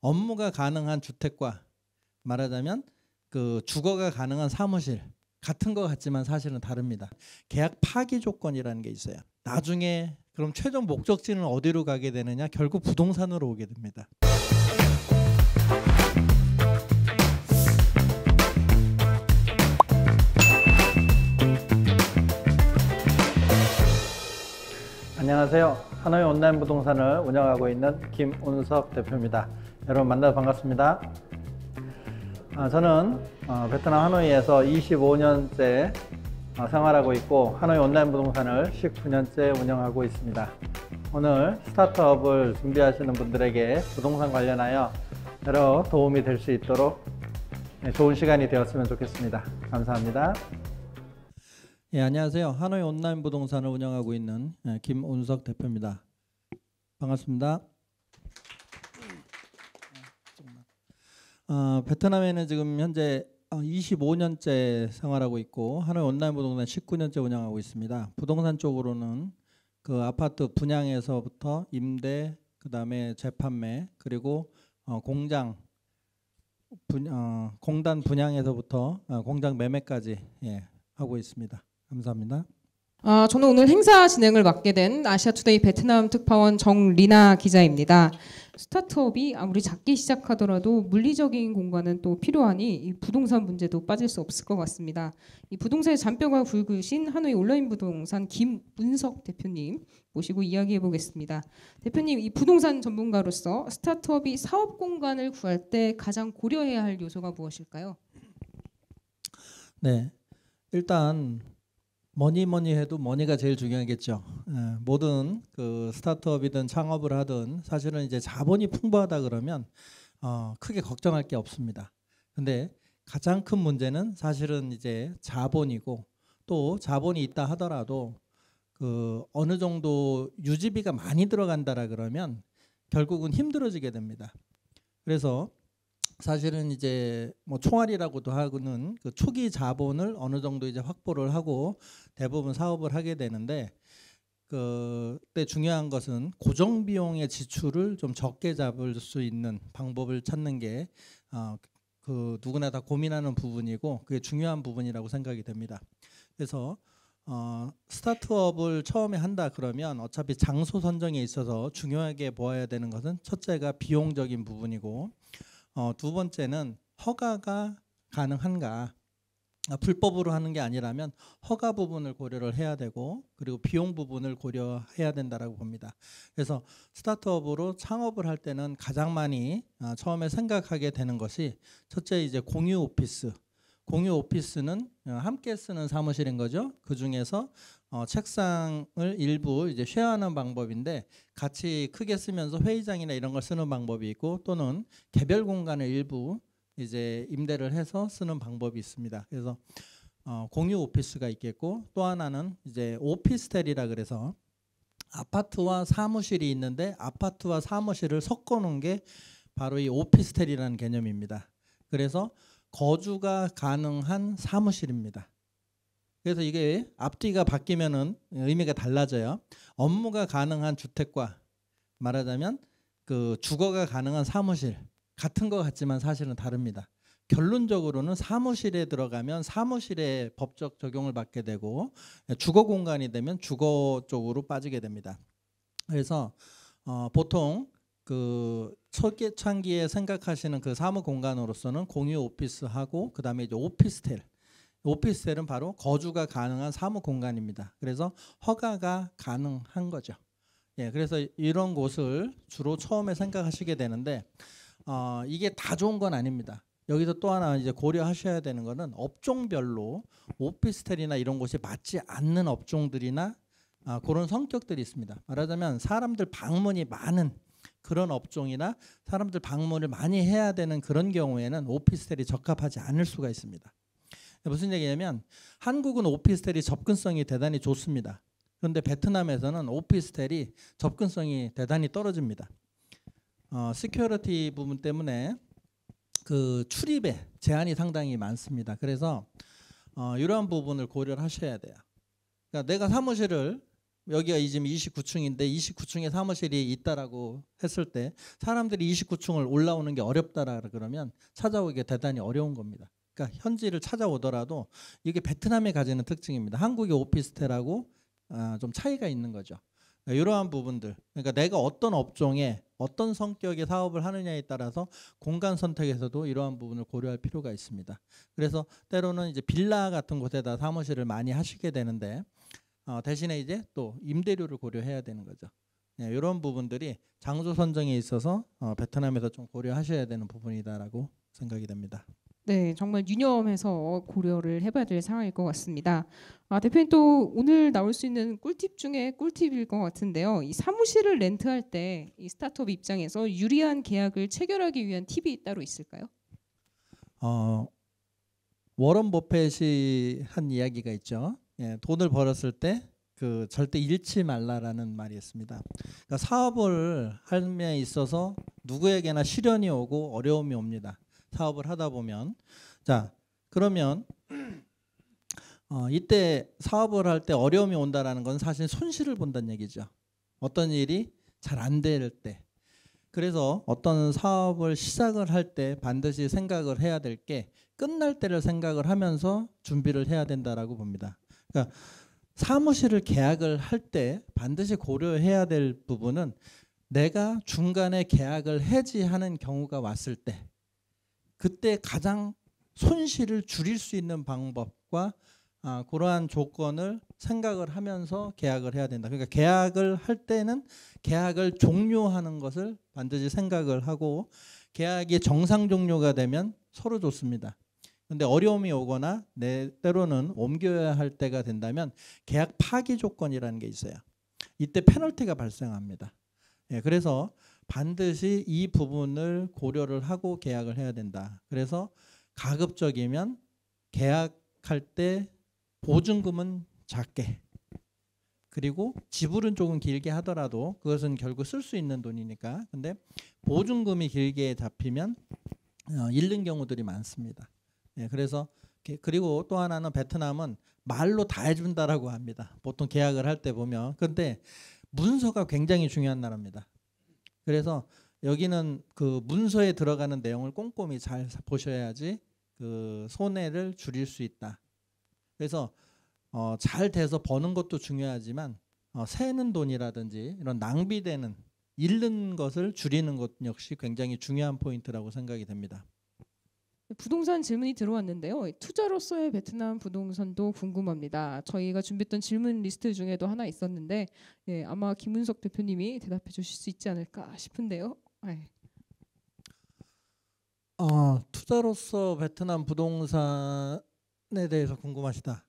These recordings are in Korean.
업무가 가능한 주택과 말하자면 그 주거가 가능한 사무실 같은 것 같지만 사실은 다릅니다. 계약 파기 조건이라는 게 있어요. 나중에 그럼 최종 목적지는 어디로 가게 되느냐? 결국 부동산으로 오게 됩니다. 안녕하세요. 하노이 온라인 부동산을 운영하고 있는 김운석 대표입니다. 여러분 만나서 반갑습니다. 저는 베트남 하노이에서 25년째 생활하고 있고 하노이 온라인 부동산을 19년째 운영하고 있습니다. 오늘 스타트업을 준비하시는 분들에게 부동산 관련하여 여러 도움이 될 수 있도록 좋은 시간이 되었으면 좋겠습니다. 감사합니다. 예, 안녕하세요. 하노이 온라인 부동산을 운영하고 있는 김운석 대표입니다. 반갑습니다. 베트남에는 지금 현재 25년째 생활하고 있고 하노이 온라인 부동산 19년째 운영하고 있습니다. 부동산 쪽으로는 그 아파트 분양에서부터 임대, 그 다음에 재판매, 그리고 공장 공단 분양에서부터 공장 매매까지 하고 있습니다. 감사합니다. 저는 오늘 행사 진행을 맡게 된 아시아투데이 베트남 특파원 정리나 기자입니다. 스타트업이 아무리 작게 시작하더라도 물리적인 공간은 또 필요하니 이 부동산 문제도 빠질 수 없을 것 같습니다. 이 부동산의 잔뼈가 굵으신 하노이 온라인 부동산 김운석 대표님 모시고 이야기해 보겠습니다. 대표님, 이 부동산 전문가로서 스타트업이 사업 공간을 구할 때 가장 고려해야 할 요소가 무엇일까요? 네, 일단 뭐니 해도 머니가 제일 중요하겠죠. 모든 그 스타트업이든 창업을 하든 사실은 이제 자본이 풍부하다 그러면 크게 걱정할 게 없습니다. 근데 가장 큰 문제는 사실은 이제 자본이고, 또 자본이 있다 하더라도 그 어느 정도 유지비가 많이 들어간다라 그러면 결국은 힘들어지게 됩니다. 그래서 사실은 이제 뭐 총알이라고도 하고는 그 초기 자본을 어느 정도 이제 확보를 하고 대부분 사업을 하게 되는데, 그때 중요한 것은 고정 비용의 지출을 좀 적게 잡을 수 있는 방법을 찾는 게 그 누구나 다 고민하는 부분이고 그게 중요한 부분이라고 생각이 됩니다. 그래서 스타트업을 처음에 한다 그러면 어차피 장소 선정에 있어서 중요하게 보아야 되는 것은 첫째가 비용적인 부분이고, 두 번째는 허가가 가능한가. 불법으로 하는 게 아니라면 허가 부분을 고려를 해야 되고, 그리고 비용 부분을 고려해야 된다라고 봅니다. 그래서 스타트업으로 창업을 할 때는 가장 많이 처음에 생각하게 되는 것이, 첫째 이제 공유 오피스. 공유 오피스는 함께 쓰는 사무실인 거죠. 그 중에서 책상을 일부 이제 쉐어하는 방법인데, 같이 크게 쓰면서 회의장이나 이런 걸 쓰는 방법이 있고, 또는 개별 공간을 일부 이제 임대를 해서 쓰는 방법이 있습니다. 그래서 공유 오피스가 있겠고, 또 하나는 이제 오피스텔이라 그래서 아파트와 사무실이 있는데 아파트와 사무실을 섞어 놓은 게 바로 이 오피스텔이라는 개념입니다. 그래서 거주가 가능한 사무실입니다. 그래서 이게 앞뒤가 바뀌면은 의미가 달라져요. 업무가 가능한 주택과 말하자면 그 주거가 가능한 사무실 같은 것 같지만 사실은 다릅니다. 결론적으로는 사무실에 들어가면 사무실의 법적 적용을 받게 되고, 주거 공간이 되면 주거 쪽으로 빠지게 됩니다. 그래서 보통 그 초창기에 생각하시는 그 사무 공간으로서는 공유 오피스하고, 그다음에 이제 오피스텔. 오피스텔은 바로 거주가 가능한 사무 공간입니다. 그래서 허가가 가능한 거죠. 예, 그래서 이런 곳을 주로 처음에 생각하시게 되는데, 이게 다 좋은 건 아닙니다. 여기서 또 하나 이제 고려하셔야 되는 거는 업종별로 오피스텔이나 이런 곳이 맞지 않는 업종들이나 그런 성격들이 있습니다. 말하자면 사람들 방문이 많은 그런 업종이나 사람들 방문을 많이 해야 되는 그런 경우에는 오피스텔이 적합하지 않을 수가 있습니다. 무슨 얘기냐면, 한국은 오피스텔이 접근성이 대단히 좋습니다. 그런데 베트남에서는 오피스텔이 접근성이 대단히 떨어집니다. 시큐리티 부분 때문에 그 출입에 제한이 상당히 많습니다. 그래서 이러한 부분을 고려를 하셔야 돼요. 그러니까 내가 사무실을 여기가 지금 29층인데 29층에 사무실이 있다라고 했을 때 사람들이 29층을 올라오는 게 어렵다라 그러면 찾아오기가 대단히 어려운 겁니다. 그러니까 현지를 찾아오더라도 이게 베트남이 가지는 특징입니다. 한국의 오피스텔하고 좀 차이가 있는 거죠. 이러한 부분들, 그러니까 내가 어떤 업종에 어떤 성격의 사업을 하느냐에 따라서 공간 선택에서도 이러한 부분을 고려할 필요가 있습니다. 그래서 때로는 이제 빌라 같은 곳에다 사무실을 많이 하시게 되는데 대신에 이제 또 임대료를 고려해야 되는 거죠. 이런 부분들이 장소 선정에 있어서 베트남에서 좀 고려하셔야 되는 부분이다라고 생각이 됩니다. 네, 정말 유념해서 고려를 해봐야 될 상황일 것 같습니다. 대표님 또 오늘 나올 수 있는 꿀팁 중에 꿀팁일 것 같은데요. 이 사무실을 렌트할 때 이 스타트업 입장에서 유리한 계약을 체결하기 위한 팁이 따로 있을까요? 워런 버핏이 한 이야기가 있죠. 돈을 벌었을 때 그 절대 잃지 말라라는 말이 있습니다. 그러니까 사업을 함에 있어서 누구에게나 시련이 오고 어려움이 옵니다. 사업을 하다 보면 자 그러면 이때 사업을 할 때 어려움이 온다라는 건 사실 손실을 본다는 얘기죠. 어떤 일이 잘 안 될 때. 그래서 어떤 사업을 시작을 할 때 반드시 생각을 해야 될 게 끝날 때를 생각을 하면서 준비를 해야 된다라고 봅니다. 그러니까 사무실을 계약을 할 때 반드시 고려해야 될 부분은 내가 중간에 계약을 해지하는 경우가 왔을 때 그때 가장 손실을 줄일 수 있는 방법과 그러한 조건을 생각을 하면서 계약을 해야 된다. 그러니까 계약을 할 때는 계약을 종료하는 것을 반드시 생각을 하고 계약이 정상 종료가 되면 서로 좋습니다. 그런데 어려움이 오거나 때로는 옮겨야 할 때가 된다면 계약 파기 조건이라는 게 있어요. 이때 페널티가 발생합니다. 그래서 반드시 이 부분을 고려를 하고 계약을 해야 된다. 그래서 가급적이면 계약할 때 보증금은 작게 그리고 지불은 조금 길게 하더라도 그것은 결국 쓸 수 있는 돈이니까 근데 보증금이 길게 잡히면 잃는 경우들이 많습니다. 그래서 그리고 또 하나는 베트남은 말로 다 해준다라고 합니다. 보통 계약을 할 때 보면 근데 문서가 굉장히 중요한 나라입니다. 그래서 여기는 그 문서에 들어가는 내용을 꼼꼼히 잘 보셔야지 그 손해를 줄일 수 있다. 그래서 잘 돼서 버는 것도 중요하지만 새는 돈이라든지 이런 낭비되는 잃는 것을 줄이는 것 역시 굉장히 중요한 포인트라고 생각이 됩니다. 부동산 질문이 들어왔는데요. 투자로서의 베트남 부동산도 궁금합니다. 저희가 준비했던 질문 리스트 중에도 하나 있었는데 아마 김은석 대표님이 대답해 주실 수 있지 않을까 싶은데요. 투자로서 베트남 부동산에 대해서 궁금하시다.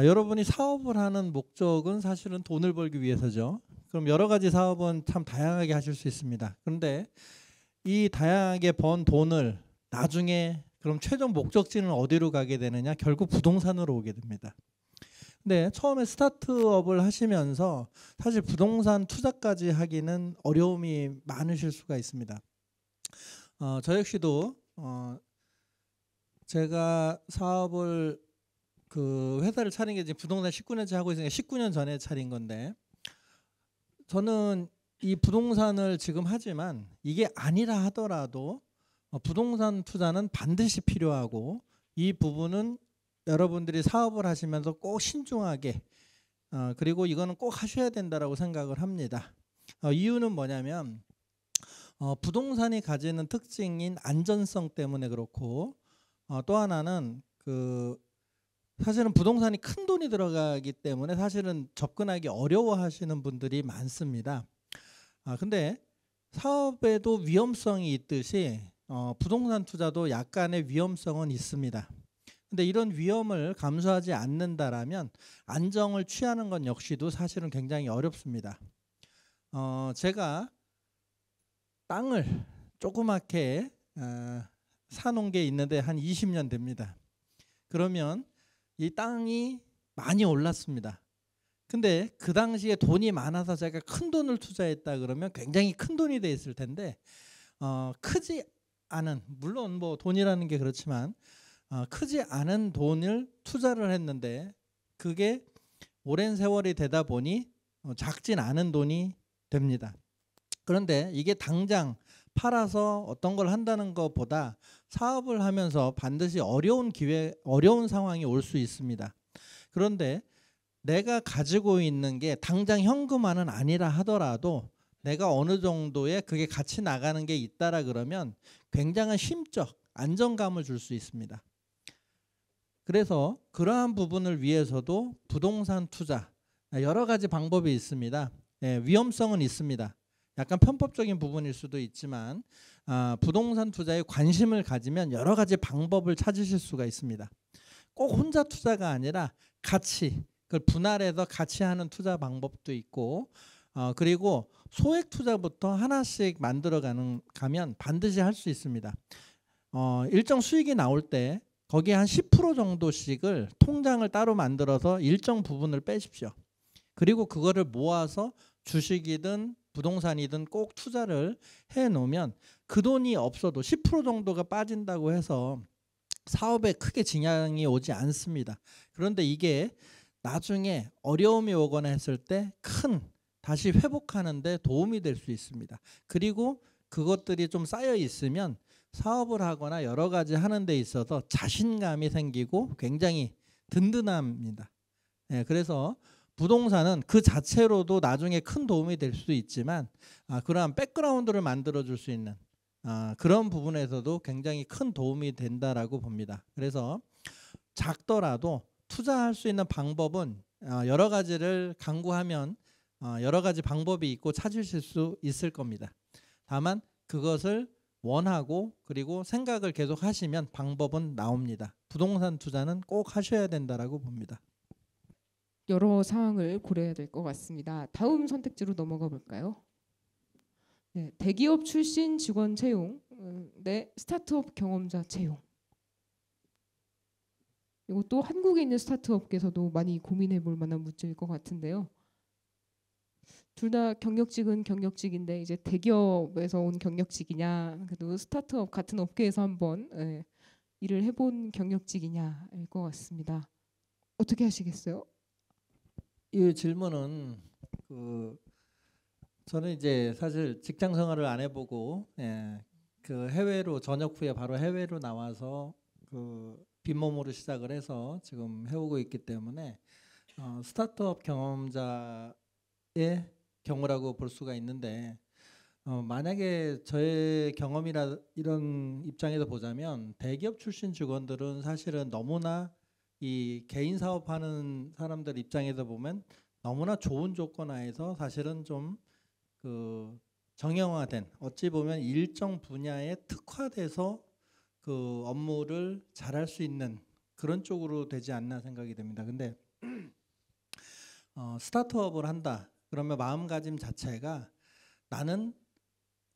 여러분이 사업을 하는 목적은 사실은 돈을 벌기 위해서죠. 그럼 여러 가지 사업은 참 다양하게 하실 수 있습니다. 그런데 이 다양하게 번 돈을 나중에 그럼 최종 목적지는 어디로 가게 되느냐? 결국 부동산으로 오게 됩니다. 근데 처음에 스타트업을 하시면서 사실 부동산 투자까지 하기는 어려움이 많으실 수가 있습니다. 저 역시도 제가 사업을 그 회사를 차린 게 지금 부동산 19년째 하고 있으니까 19년 전에 차린 건데 저는 이 부동산을 지금 하지만 이게 아니라 하더라도 부동산 투자는 반드시 필요하고 이 부분은 여러분들이 사업을 하시면서 꼭 신중하게 그리고 이거는 꼭 하셔야 된다라고 생각을 합니다. 이유는 뭐냐면 부동산이 가지는 특징인 안전성 때문에 그렇고 또 하나는 사실은 부동산이 큰 돈이 들어가기 때문에 사실은 접근하기 어려워하시는 분들이 많습니다. 근데 사업에도 위험성이 있듯이 부동산 투자도 약간의 위험성은 있습니다. 근데 이런 위험을 감수하지 않는다라면 안정을 취하는 건 역시도 사실은 굉장히 어렵습니다. 제가 땅을 조그맣게 사놓은 게 있는데 한 20년 됩니다. 그러면 이 땅이 많이 올랐습니다. 근데 그 당시에 돈이 많아서 제가 큰 돈을 투자했다 그러면 굉장히 큰 돈이 돼 있을 텐데 크지 않은 물론 뭐 돈이라는 게 그렇지만 크지 않은 돈을 투자를 했는데 그게 오랜 세월이 되다 보니 작진 않은 돈이 됩니다. 그런데 이게 당장 팔아서 어떤 걸 한다는 것보다 사업을 하면서 반드시 어려운 상황이 올 수 있습니다. 그런데 내가 가지고 있는 게 당장 현금화는 아니라 하더라도 내가 어느 정도의 그게 같이 나가는 게 있다라 그러면 굉장한 심적 안정감을 줄 수 있습니다. 그래서 그러한 부분을 위해서도 부동산 투자 여러 가지 방법이 있습니다. 위험성은 있습니다. 약간 편법적인 부분일 수도 있지만 부동산 투자에 관심을 가지면 여러 가지 방법을 찾으실 수가 있습니다. 꼭 혼자 투자가 아니라 같이 그걸 분할해서 같이 하는 투자 방법도 있고 그리고 소액 투자부터 하나씩 만들어 가면 반드시 할 수 있습니다. 일정 수익이 나올 때 거기에 한 10% 정도씩을 통장을 따로 만들어서 일정 부분을 빼십시오. 그리고 그거를 모아서 주식이든 부동산이든 꼭 투자를 해 놓으면 그 돈이 없어도 10% 정도가 빠진다고 해서 사업에 크게 지장이 오지 않습니다. 그런데 이게 나중에 어려움이 오거나 했을 때 다시 회복하는 데 도움이 될 수 있습니다. 그리고 그것들이 좀 쌓여 있으면 사업을 하거나 여러 가지 하는 데 있어서 자신감이 생기고 굉장히 든든합니다. 그래서 부동산은 그 자체로도 나중에 큰 도움이 될 수 있지만 그러한 백그라운드를 만들어 줄 수 있는 그런 부분에서도 굉장히 큰 도움이 된다라고 봅니다. 그래서 작더라도 투자할 수 있는 방법은 여러 가지를 강구하면 여러 가지 방법이 있고 찾으실 수 있을 겁니다. 다만 그것을 원하고 그리고 생각을 계속 하시면 방법은 나옵니다. 부동산 투자는 꼭 하셔야 된다라고 봅니다. 여러 상황을 고려해야 될 것 같습니다. 다음 선택지로 넘어가 볼까요? 네, 대기업 출신 직원 채용 대 스타트업 경험자 채용. 이것도 한국에 있는 스타트업계에서도 많이 고민해 볼 만한 문제일 것 같은데요. 둘 다 경력직은 경력직인데 이제 대기업에서 온 경력직이냐, 그래도 스타트업 같은 업계에서 한번 일을 해본 경력직이냐일 것 같습니다. 어떻게 하시겠어요? 이 질문은 저는 이제 사실 직장 생활을 안 해보고 그 해외로 전역 후에 바로 해외로 나와서 빈몸으로 시작을 해서 지금 해오고 있기 때문에 스타트업 경험자의 경우라고 볼 수가 있는데 만약에 저의 경험이나 이런 입장에서 보자면 대기업 출신 직원들은 사실은 너무나 이 개인 사업하는 사람들 입장에서 보면 너무나 좋은 조건 하에서 사실은 좀 정형화된 어찌 보면 일정 분야에 특화돼서 그 업무를 잘할 수 있는 그런 쪽으로 되지 않나 생각이 됩니다. 근데 스타트업을 한다 그러면 마음가짐 자체가 나는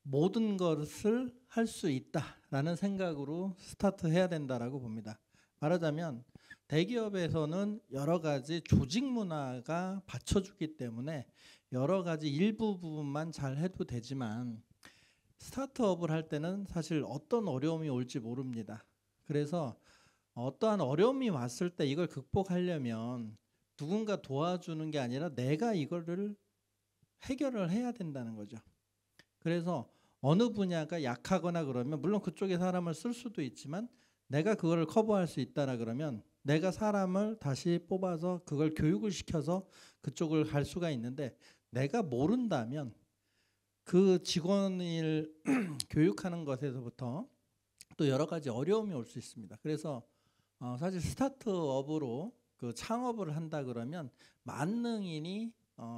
모든 것을 할 수 있다라는 생각으로 스타트해야 된다라고 봅니다. 말하자면 대기업에서는 여러 가지 조직 문화가 받쳐주기 때문에 여러 가지 일부 부분만 잘 해도 되지만 스타트업을 할 때는 사실 어떤 어려움이 올지 모릅니다. 그래서 어떠한 어려움이 왔을 때 이걸 극복하려면 누군가 도와주는 게 아니라 내가 이거를 해결을 해야 된다는 거죠. 그래서 어느 분야가 약하거나 그러면 물론 그쪽에 사람을 쓸 수도 있지만 내가 그거를 커버할 수 있다라 그러면 내가 사람을 다시 뽑아서 그걸 교육을 시켜서 그쪽을 갈 수가 있는데 내가 모른다면 그 직원을 교육하는 것에서부터 또 여러 가지 어려움이 올 수 있습니다. 그래서 사실 스타트업으로 그 창업을 한다 그러면 만능인이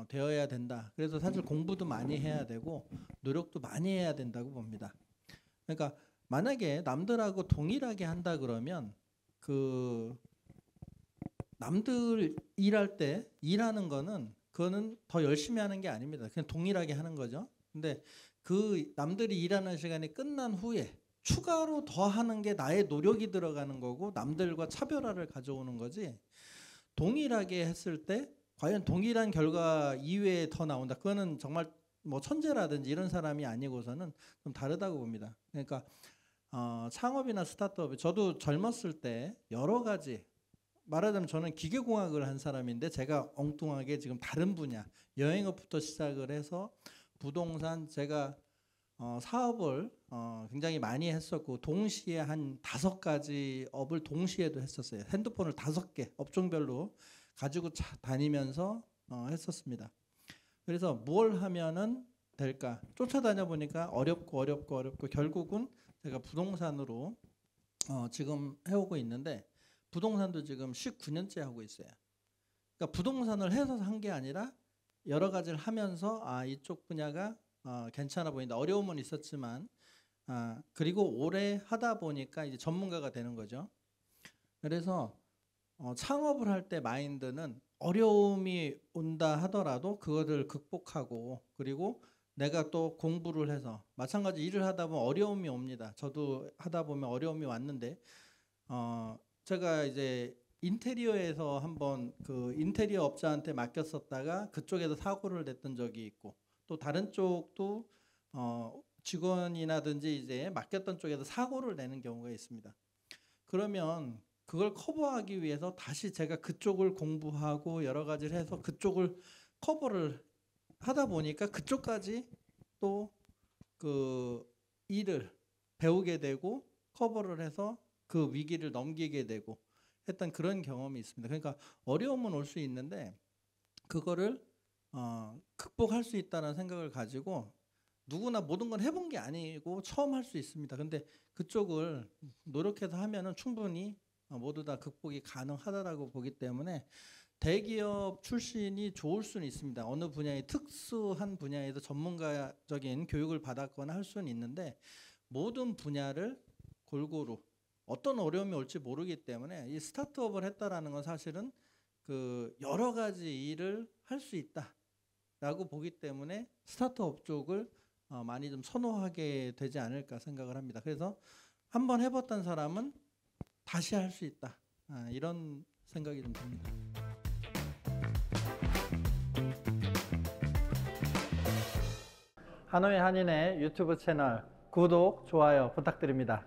되어야 된다. 그래서 사실 공부도 많이 해야 되고 노력도 많이 해야 된다고 봅니다. 그러니까 만약에 남들하고 동일하게 한다 그러면 그 남들 일할 때 일하는 거는 그거는 더 열심히 하는 게 아닙니다. 그냥 동일하게 하는 거죠. 근데 그 남들이 일하는 시간이 끝난 후에 추가로 더 하는 게 나의 노력이 들어가는 거고 남들과 차별화를 가져오는 거지. 동일하게 했을 때 과연 동일한 결과 이외에 더 나온다. 그거는 정말 뭐 천재라든지 이런 사람이 아니고서는 좀 다르다고 봅니다. 그러니까 창업이나 스타트업 저도 젊었을 때 여러 가지 말하자면 저는 기계공학을 한 사람인데 제가 엉뚱하게 지금 다른 분야 여행업부터 시작을 해서 부동산 제가 사업을 굉장히 많이 했었고 동시에 한 5가지 업을 동시에도 했었어요. 핸드폰을 5개 업종별로 가지고 다니면서 했었습니다. 그래서 뭘 하면은 될까 쫓아다녀 보니까 어렵고 결국은 제가 부동산으로 지금 해오고 있는데 부동산도 지금 19년째 하고 있어요. 그러니까 부동산을 해서 한 게 아니라 여러 가지를 하면서 이쪽 분야가 괜찮아 보인다. 어려움은 있었지만 그리고 오래 하다 보니까 이제 전문가가 되는 거죠. 그래서 창업을 할 때 마인드는 어려움이 온다 하더라도 그것을 극복하고 그리고 내가 또 공부를 해서 마찬가지 일을 하다 보면 어려움이 옵니다. 저도 하다 보면 어려움이 왔는데 제가 이제 인테리어에서 한번 그 인테리어 업자한테 맡겼었다가 그쪽에서 사고를 냈던 적이 있고 또 다른 쪽도 직원이나든지 이제 맡겼던 쪽에서 사고를 내는 경우가 있습니다. 그러면 그걸 커버하기 위해서 다시 제가 그쪽을 공부하고 여러 가지를 해서 그쪽을 커버를 하다 보니까 그쪽까지 또 그 일을 배우게 되고 커버를 해서 그 위기를 넘기게 되고 했던 그런 경험이 있습니다. 그러니까 어려움은 올 수 있는데 그거를 극복할 수 있다는 생각을 가지고 누구나 모든 건 해본 게 아니고 처음 할 수 있습니다. 근데 그쪽을 노력해서 하면은 충분히 모두 다 극복이 가능하다라고 보기 때문에 대기업 출신이 좋을 수는 있습니다. 어느 분야의 특수한 분야에서 전문가적인 교육을 받았거나 할 수는 있는데 모든 분야를 골고루 어떤 어려움이 올지 모르기 때문에 이 스타트업을 했다라는 건 사실은 그 여러 가지 일을 할 수 있다라고 보기 때문에 스타트업 쪽을 많이 좀 선호하게 되지 않을까 생각을 합니다. 그래서 한번 해봤던 사람은 다시 할 수 있다. 이런 생각이 좀 듭니다. 하노이 한인의 유튜브 채널 구독, 좋아요 부탁드립니다.